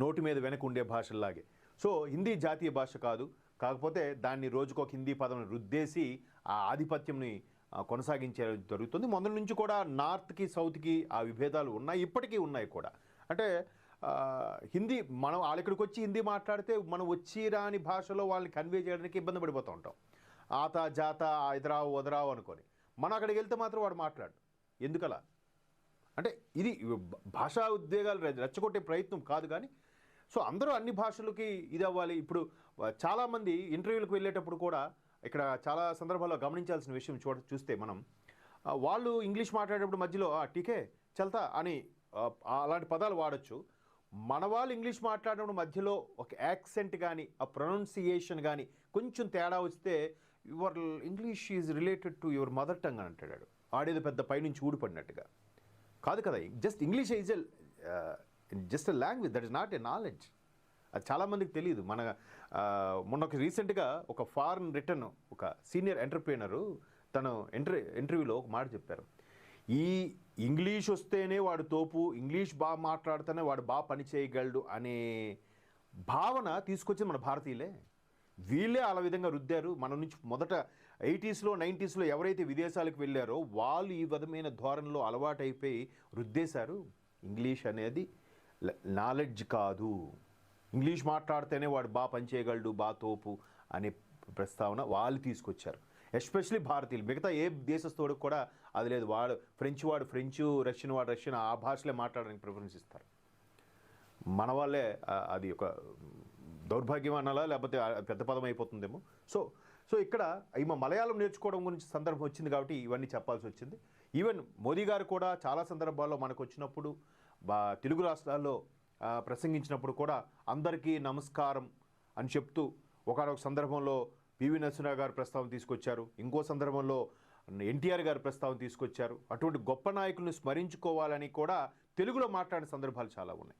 నోటి మీద వెనక ఉండే భాషల్లాగే. సో హిందీ జాతీయ భాష కాదు, కాకపోతే దాన్ని రోజుకొక హిందీ పదం రుద్దేసి ఆ ఆధిపత్యంని కొనసాగించే జరుగుతుంది. మొదటి నుంచి కూడా నార్త్కి సౌత్కి ఆ విభేదాలు ఉన్నాయి, ఇప్పటికీ ఉన్నాయి కూడా. అంటే హిందీ మనం వాళ్ళ ఇక్కడికి వచ్చి హిందీ మాట్లాడితే మనం వచ్చి రాని భాషలో వాళ్ళని కన్వే చేయడానికి ఇబ్బంది పడిపోతూ ఉంటాం. ఆత జాత ఎదరావు వదరావు అనుకొని. మనం అక్కడికి వెళ్తే మాత్రం వాడు మాట్లాడు. ఎందుకలా అంటే ఇది భాషా ఉద్వేగాలు రెచ్చగొట్టే ప్రయత్నం కాదు. కానీ సో అందరూ అన్ని భాషలకి ఇది అవ్వాలి. ఇప్పుడు చాలామంది ఇంటర్వ్యూలకు వెళ్ళేటప్పుడు కూడా ఇక్కడ చాలా సందర్భాల్లో గమనించాల్సిన విషయం చూస్తే మనం వాళ్ళు ఇంగ్లీష్ మాట్లాడేటప్పుడు మధ్యలో టీకే చల్తా అని అలాంటి పదాలు వాడచ్చు. మన వాళ్ళు ఇంగ్లీష్ మాట్లాడేటప్పుడు మధ్యలో ఒక యాక్సెంట్ కానీ ఆ ప్రొనౌన్సియేషన్ కానీ కొంచెం తేడా వస్తే your English is related to your mother tongue అని అంటాడు. ఆడేది పెద్ద పైనుంచి ఊడిపడినట్టుగా కాదు కదా. Just English is just a language, that is not a knowledge. అది చాలామందికి తెలియదు. మొన్న రీసెంట్గా ఒక ఫారెన్ రిటర్న్ ఒక సీనియర్ ఎంటర్ప్రీనరు తను ఇంటర్వ్యూలో ఒక మాట చెప్పారు. ఈ ఇంగ్లీష్ వస్తేనే వాడు తోపు, ఇంగ్లీష్ బాగా మాట్లాడితేనే వాడు బాగా పని చేయగలడు అనే భావన తీసుకొచ్చింది మన భారతీయులే. వీళ్ళే అలా విధంగా రుద్దారు. మన నుంచి మొదట 80s, 90s ఎవరైతే విదేశాలకు వెళ్ళారో వాళ్ళు ఈ విధమైన ధోరణిలో అలవాటైపోయి రుద్దేశారు. ఇంగ్లీష్ అనేది నాలెడ్జ్ కాదు, ఇంగ్లీష్ మాట్లాడితేనే వాడు బాగా పనిచేయగలడు, బాగా తోపు అనే ప్రస్తావన వాళ్ళు తీసుకొచ్చారు. ఎస్పెషలీ భారతీయులు. మిగతా ఏ దేశస్థుడికి కూడా అది లేదు. ఫ్రెంచ్ వాడు ఫ్రెంచు, రష్యన్ వాడు రష్యన్, ఆ భాషలే మాట్లాడడానికి ప్రిఫరెన్స్ ఇస్తారు. మన వాళ్ళే అది ఒక దౌర్భాగ్యం అనాలా, లేకపోతే పెద్ద పదం అయిపోతుందేమో. సో ఇక్కడ ఈమె మలయాళం నేర్చుకోవడం గురించి సందర్భం వచ్చింది కాబట్టి ఇవన్నీ చెప్పాల్సి వచ్చింది. ఈవెన్ మోదీ గారు కూడా చాలా సందర్భాల్లో మనకు వచ్చినప్పుడు తెలుగు రాష్ట్రాల్లో ప్రసంగించినప్పుడు కూడా అందరికీ నమస్కారం అని చెప్తూ ఒకనొక సందర్భంలో పివి నరసింహరావు గారు ప్రస్తావన తీసుకొచ్చారు, ఇంకో సందర్భంలో ఎన్టీఆర్ గారు ప్రస్తావన తీసుకొచ్చారు. అటువంటి గొప్ప నాయకులను స్మరించుకోవాలని కూడా తెలుగులో మాట్లాడిన సందర్భాలు చాలా ఉన్నాయి.